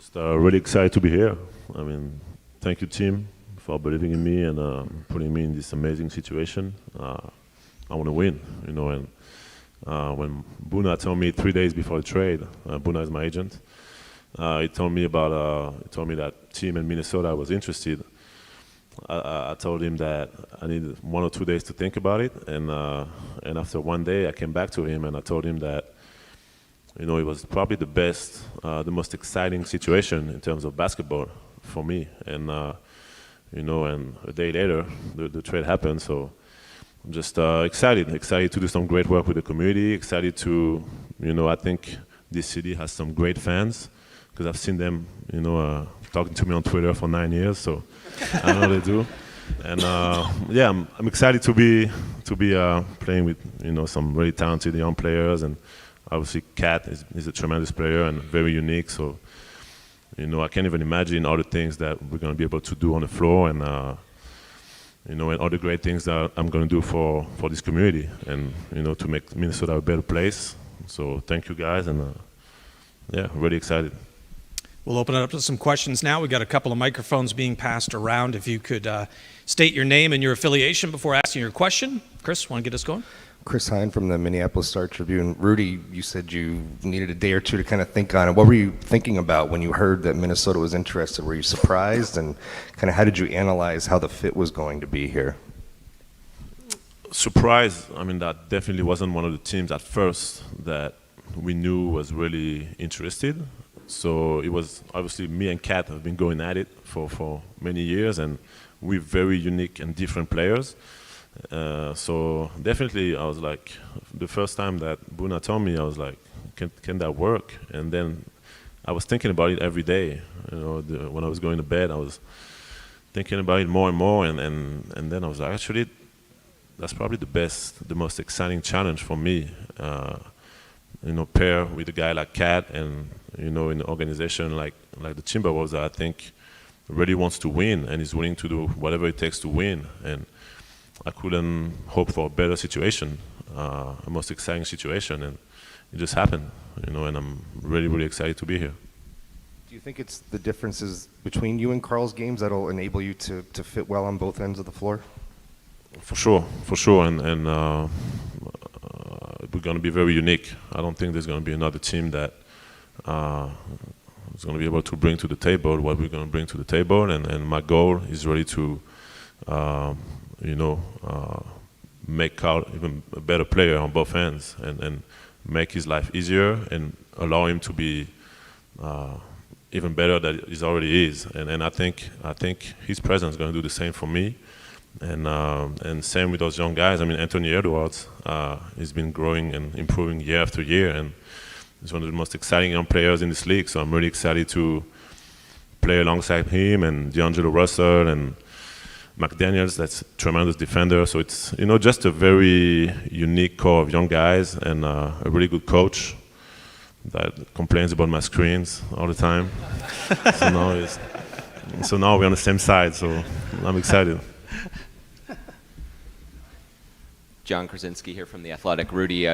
Just really excited to be here. I mean, thank you, team, for believing in me and putting me in this amazing situation. I want to win, you know. And when Buna told me 3 days before the trade, Buna is my agent. He told me that team in Minnesota was interested. I told him that I needed 1 or 2 days to think about it, and after 1 day, I came back to him and I told him that, you know, it was probably the best, the most exciting situation in terms of basketball for me. And you know, and a day later, the trade happened. So I'm just excited to do some great work with the community. Excited to, you know, I think this city has some great fans because I've seen them, you know, talking to me on Twitter for 9 years. So I know they do. And yeah, I'm excited to be playing with, you know, some really talented young players. And obviously, Kat is a tremendous player and very unique. So, you know, I can't even imagine all the things that we're going to be able to do on the floor, and you know, and all the great things that I'm going to do for this community, and you know, to make Minnesota a better place. So, thank you guys, and yeah, really excited. We'll open it up to some questions now. We've got a couple of microphones being passed around. If you could state your name and your affiliation before asking your question. Chris, want to get us going? Chris Hine from the Minneapolis Star-Tribune. Rudy, you said you needed a day or two to kind of think on it. What were you thinking about when you heard that Minnesota was interested? Were you surprised? And kind of how did you analyze how the fit was going to be here? Surprised. I mean, that definitely wasn't one of the teams at first that we knew was really interested. So it was obviously me and Kat have been going at it for many years, and we're very unique and different players. So definitely, I was like, the first time that Buna told me, I was like, can that work? And then I was thinking about it every day. You know, when I was going to bed, I was thinking about it more and more, and then I was like, actually, that's probably the most exciting challenge for me. You know, pair with a guy like Kat, and you know, in an organization like the Timberwolves, that I think really wants to win and is willing to do whatever it takes to win. And I couldn't hope for a better situation, a most exciting situation, and it just happened, you know, and I'm really, really excited to be here. Do you think it's the differences between you and Karl's games that'll enable you to fit well on both ends of the floor? For sure, and we're going to be very unique. I don't think there's going to be another team that is going to be able to bring to the table what we're going to bring to the table, and my goal is really to you know, make Karl even a better player on both ends, and make his life easier and allow him to be even better than he already is. And I think his presence is going to do the same for me. And same with those young guys. I mean, Anthony Edwards, he's been growing and improving year after year, and he's one of the most exciting young players in this league. So I'm really excited to play alongside him, and DAngelo Russell and McDaniels, that's a tremendous defender. So it's, you know, just a very unique core of young guys, and a really good coach that complains about my screens all the time. So now we're on the same side, so I'm excited. John Krasinski here from The Athletic. Rudy,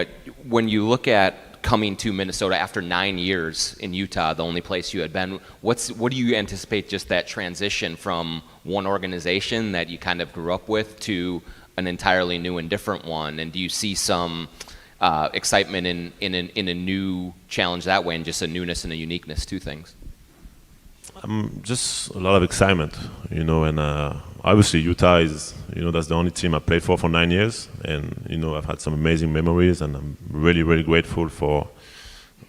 when you look at coming to Minnesota after 9 years in Utah, the only place you had been, what do you anticipate just that transition from one organization that you kind of grew up with to an entirely new and different one? And do you see some excitement in a new challenge that way, and just a newness and a uniqueness to things? Just a lot of excitement, you know, and obviously Utah is, you know, that's the only team I played for 9 years, and you know, I've had some amazing memories, and I'm really, really grateful for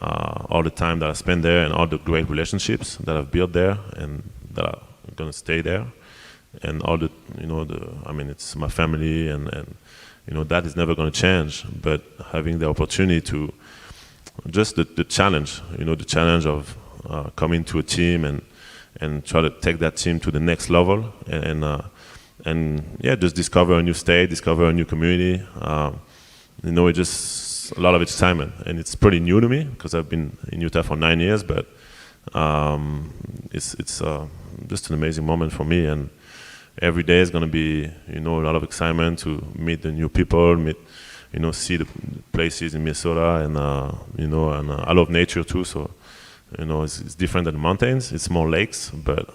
all the time that I spent there and all the great relationships that I've built there and that are going to stay there, and all the, you know, I mean, it's my family, and you know, that is never going to change. But having the opportunity to just the challenge, you know, the challenge of coming to a team and try to take that team to the next level, and yeah, just discover a new state, discover a new community. You know, it's just a lot of excitement, and it's pretty new to me because I've been in Utah for 9 years. But it's just an amazing moment for me, and every day is going to be, you know, a lot of excitement to meet the new people, you know, see the places in Minnesota, and you know, and I love nature too, so You know, it's different than the mountains. It's more lakes, but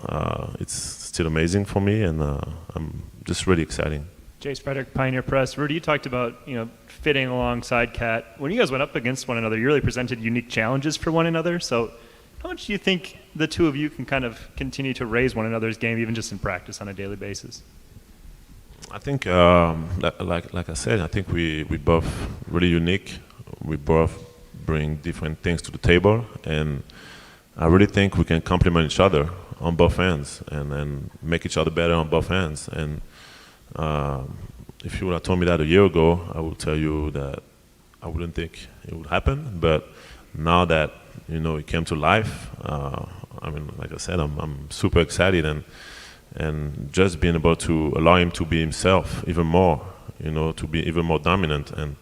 it's still amazing for me, and I'm just really exciting. Jace Frederick, Pioneer Press. Rudy, you talked about fitting alongside Cat. When you guys went up against one another, you really presented unique challenges for one another. So, how much do you think the two of you can kind of continue to raise one another's game, even just in practice on a daily basis? I think, like I said, I think we both really unique. We both bring different things to the table, and I really think we can complement each other on both ends and make each other better on both ends. And if you would have told me that a year ago, I would tell you that I wouldn't think it would happen. But now that it came to life, I mean, like I said, I'm super excited, and just being able to allow him to be himself even more, to be even more dominant, and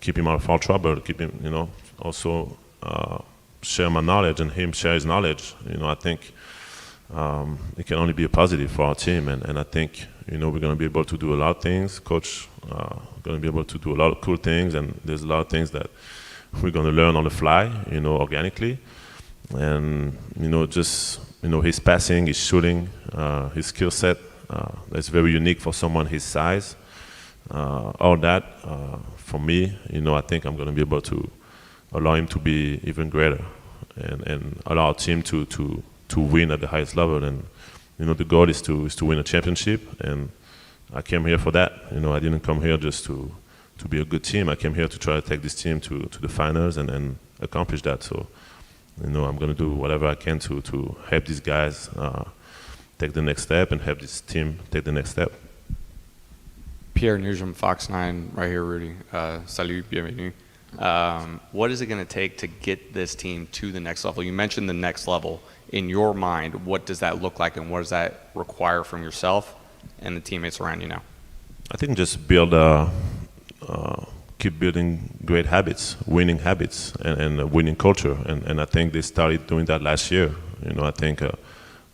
keep him out of foul trouble, keep him, also share my knowledge and him share his knowledge. I think it can only be a positive for our team, and I think we're going to be able to do a lot of things. Coach going to be able to do a lot of cool things, and there's a lot of things that we're going to learn on the fly, organically, and just his passing, his shooting, his skill set that's very unique for someone his size. All that for me, I think I'm going to be able to allow him to be even greater, and allow our team to win at the highest level. And the goal is to win a championship, and I came here for that. I didn't come here just to be a good team. I came here to try to take this team to the finals and accomplish that. So I'm going to do whatever I can to help these guys take the next step and help this team take the next step. Pierre Nugent, Fox 9, right here, Rudy. Salut, bienvenue. What is it going to take to get this team to the next level? You mentioned the next level. In your mind, what does that look like, and what does that require from yourself and the teammates around you now? I think just keep building great habits, winning habits, and a winning culture. And I think they started doing that last year. I think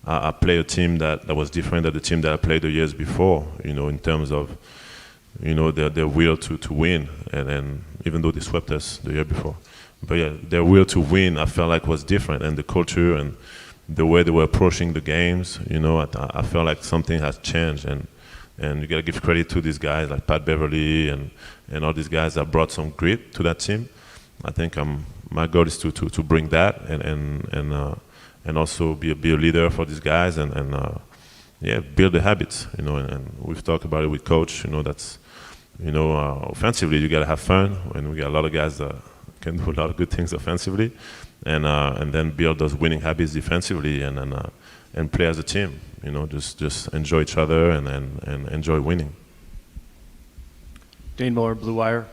I played a team that was different than the team that I played the years before, in terms of, their will to win. And even though they swept us the year before. But yeah, their will to win, I felt like was different. And the culture and the way they were approaching the games, I felt like something has changed. And you got to give credit to these guys like Pat Beverly and all these guys that brought some grit to that team. I think my goal is to bring that and also be a leader for these guys and build the habits. And we've talked about it with Coach. That's offensively you got to have fun, and we got a lot of guys that can do a lot of good things offensively, and then build those winning habits defensively and play as a team. Just enjoy each other and enjoy winning. Dane Moore, Blue Wire.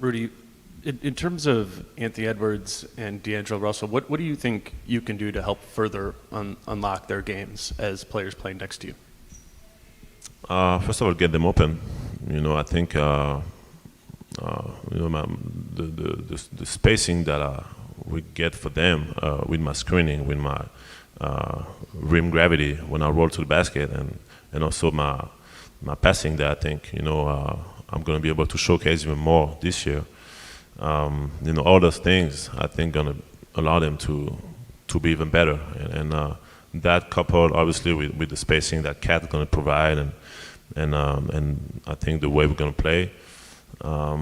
Rudy, in terms of Anthony Edwards and DAngelo Russell, what do you think you can do to help further unlock their games as players playing next to you? First of all, get them open. I think the spacing that we get for them with my screening, with my rim gravity when I roll to the basket, and also my passing that I think I'm going to be able to showcase even more this year. All those things I think going to allow them to be even better, and that coupled obviously with the spacing that Cat is going to provide, and I think the way we're going to play, I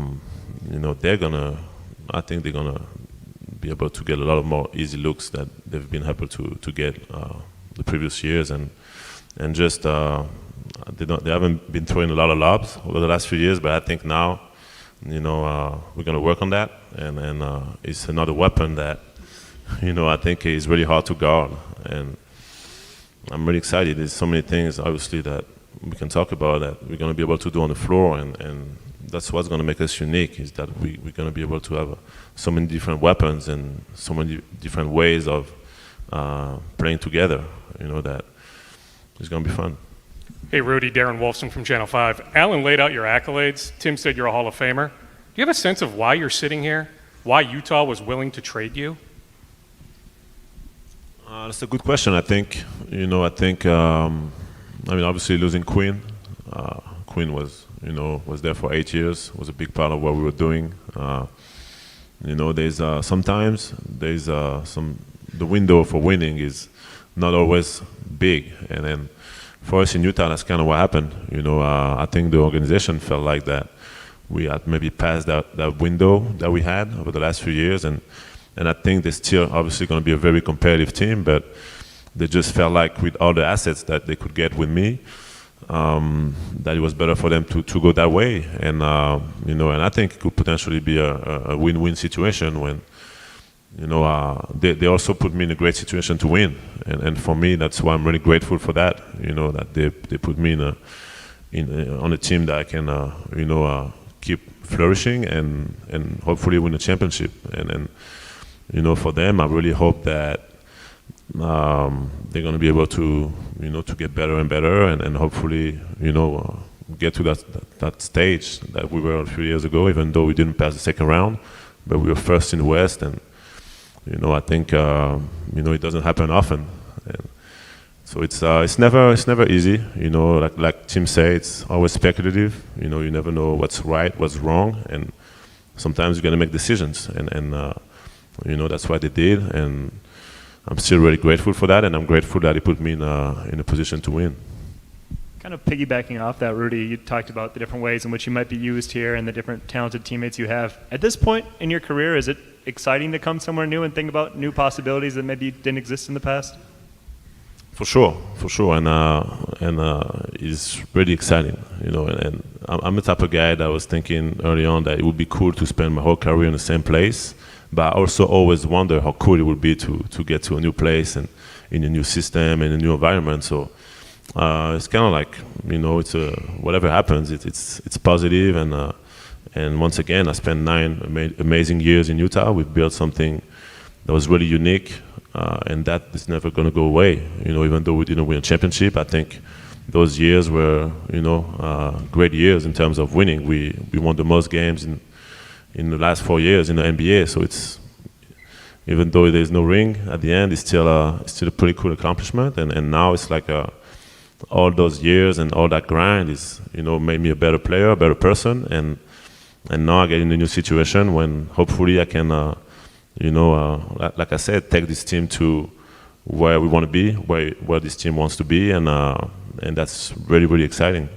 think they're gonna be able to get a lot of more easy looks that they've been able to get the previous years, and just they haven't been throwing a lot of lobs over the last few years, but I think now we're gonna work on that, and it's another weapon that I think is really hard to guard, and I'm really excited. There's so many things obviously that we can talk about that we're gonna be able to do on the floor, and that's what's going to make us unique, is that we're going to be able to have so many different weapons and so many different ways of playing together, that it's going to be fun. Hey, Rudy, Darren Wolfson from Channel 5. Alan laid out your accolades. Tim said you're a Hall of Famer. Do you have a sense of why you're sitting here? Why Utah was willing to trade you? That's a good question. I think, obviously losing Quinn. Quinn was there for 8 years, was a big part of what we were doing. You know, there's sometimes there's the window for winning is not always big, and then for us in Utah, that's kind of what happened. You know, I think the organization felt like that we had maybe passed that window that we had over the last few years, and I think they're still obviously going to be a very competitive team, but they just felt like with all the assets that they could get with me, that it was better for them to go that way, and you know, and I think it could potentially be a win-win situation when, you know, they also put me in a great situation to win, and for me that's why I'm really grateful for that. You know, that they put me on a team that I can you know, keep flourishing and hopefully win a championship, and you know, for them I really hope that they're going to be able to, you know, to get better and better, and hopefully, you know, get to that stage that we were a few years ago, even though we didn't pass the second round, but we were first in the West, and you know, I think you know, it doesn't happen often, and so it's never easy. You know, like Tim said, it's always speculative. You know, you never know what's right, what's wrong, and sometimes you're gonna make decisions, and you know, that's what they did, and I'm still really grateful for that, and I'm grateful that he put me in a position to win. Kind of piggybacking off that, Rudy, you talked about the different ways in which you might be used here and the different talented teammates you have. At this point in your career, is it exciting to come somewhere new and think about new possibilities that maybe didn't exist in the past? For sure, and it's really exciting, you know. And I'm the type of guy that was thinking early on that it would be cool to spend my whole career in the same place, but I also always wonder how cool it would be to get to a new place and in a new system and a new environment. So it's kind of like, you know, it's whatever happens, it's positive, and once again, I spent 9 amazing years in Utah. We've built something that was really unique, and that is never going to go away. You know, even though we didn't win a championship, I think those years were, you know, great years in terms of winning. We won the most games in the last 4 years in the NBA. So it's, even though there's no ring at the end, it's still a pretty cool accomplishment. And now it's like all those years and all that grind is, you know, made me a better player, a better person, and now I get in a new situation when hopefully I can, you know, like I said, take this team to where we want to be, where this team wants to be, and that's really, really exciting.